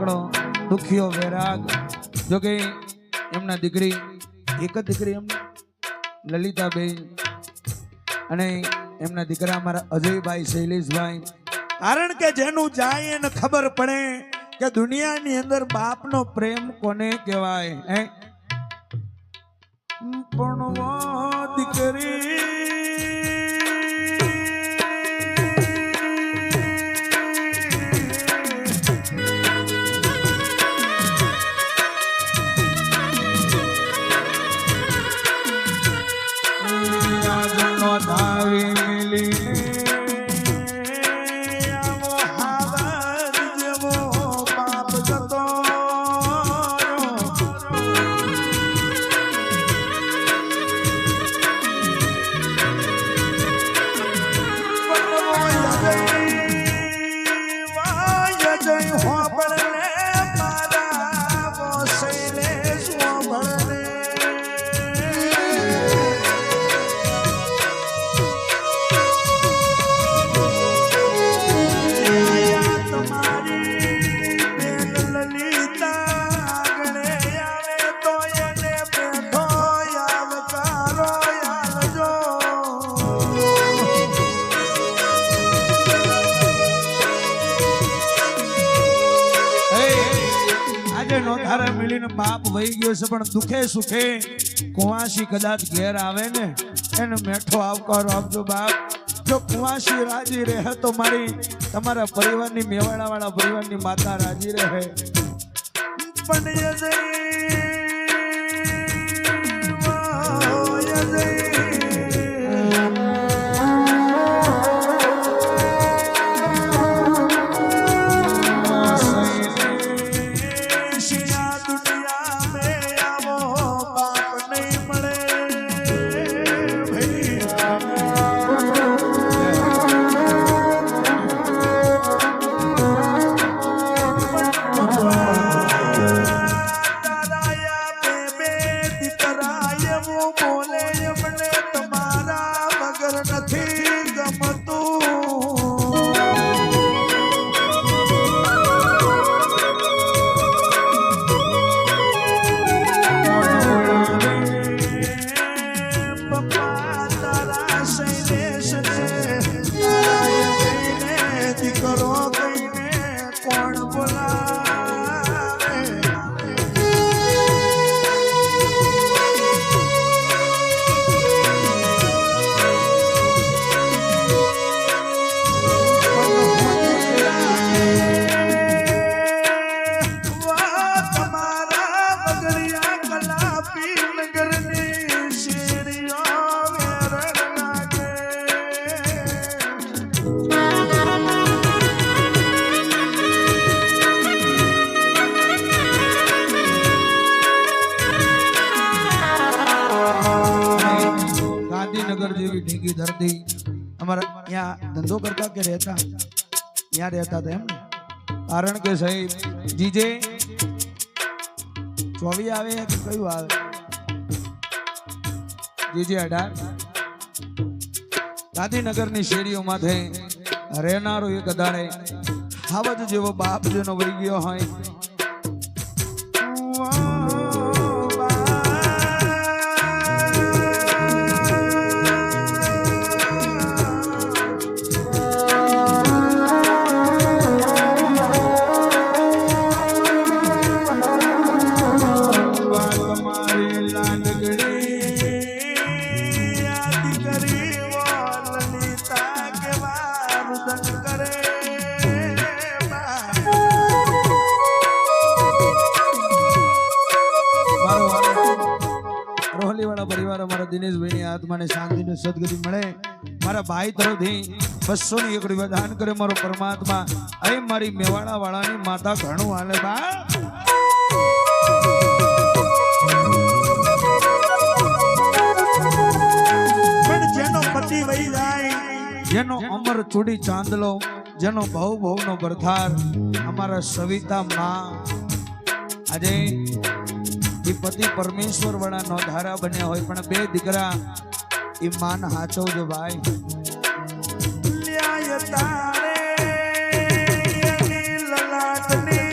આપણો દુખિયો વૈરાગ જોકે એમના દીકરી એક જ દીકરી એમની લલિતાબેન અને એમના દીકરા અમારા અજયભાઈ શૈલેષભાઈ કારણ કે જેનું જાય એને ખબર પડે કે દુનિયાની અંદર બાપનો પ્રેમ કોને કહેવાય હે પણ વો દીકરી બાપ વહી ગયો છે પણ દુખે સુખે કુંવાસી કદાચ ઘેર આવે ને એને મેઠો આવકારો આપજો બાપ જો કુંવાસી રાજી રહે તો મારી તમારા પરિવારની મેવાડા વાળા પરિવારની માતા રાજી રહે પણ ઢીંગી ધરતી અમારા ત્યાં ધંધો કરતા કે રહેતા ત્યાં રહેતા હતા એમ કારણ કે સાહેબ જીજે 24 આવે કે કયું આવે જીજે 18 ગાંધીનગરની શેરીઓમાં રહેનારો એક અદાડે હાવજ જેવો બાપ જેનો વહી ગયો હોય પરિવાર અમારા દિનેશભાઈની આત્માને શાંતિને સદગતિ મળે મારા ભાઈ તરફથી 200 ની એકડી દાન કરે મારો પરમાત્મા અહીં મારી મેવાડા વાળાની માતા ઘણું હાલે બા પણ જેનો પતિ વહી જાય જેનો અમર ચૂડી ચાંદલો જેનો ભવનો બરથાર અમારા સવિતા માં આજે પતિ પરમેશ્વર વાળા નો ધારા બન્યા હોય પણ બે દીકરા ઈ માન હાચવજો ભાઈ લ્યાય તારે લલાટની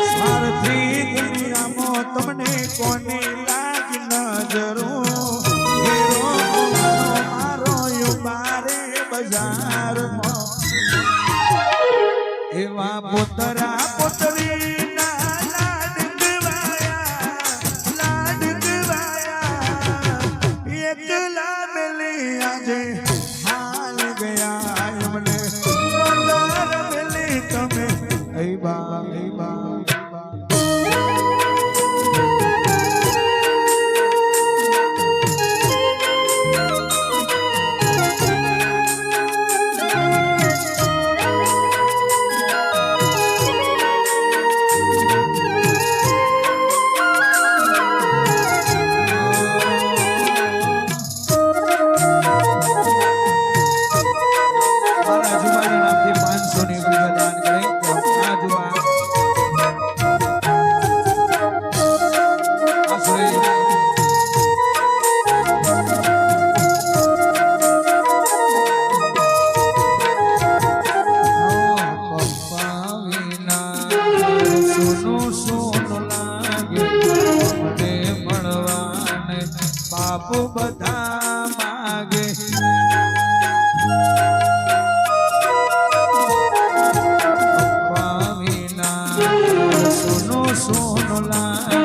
સ્વાર્થી દુનિયામાં તમને કોને લાગી નજરું હીરો મારો યુબારે બજારમાં એવા પોતરા પોતરી લાડ ગવાયા એકલા મેલી આજે હાલ ગયા એમને મેલી તમે એ બા બાપુ બધા માગે સોનો સોનો લાગે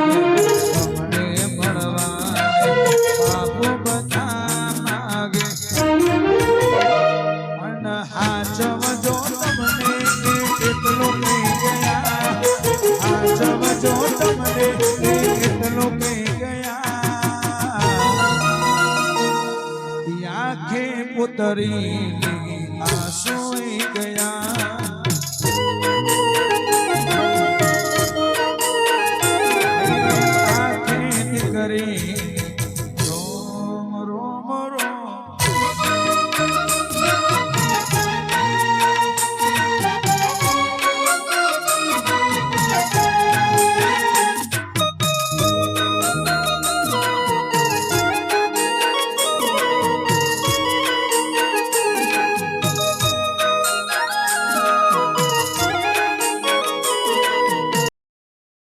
મને મળવા બાપુ બધા માગે પણ હાચવજો તમને એટલું કહી ગયા હાચવજો તમને એટલું કહી ગયા આખે પુતરી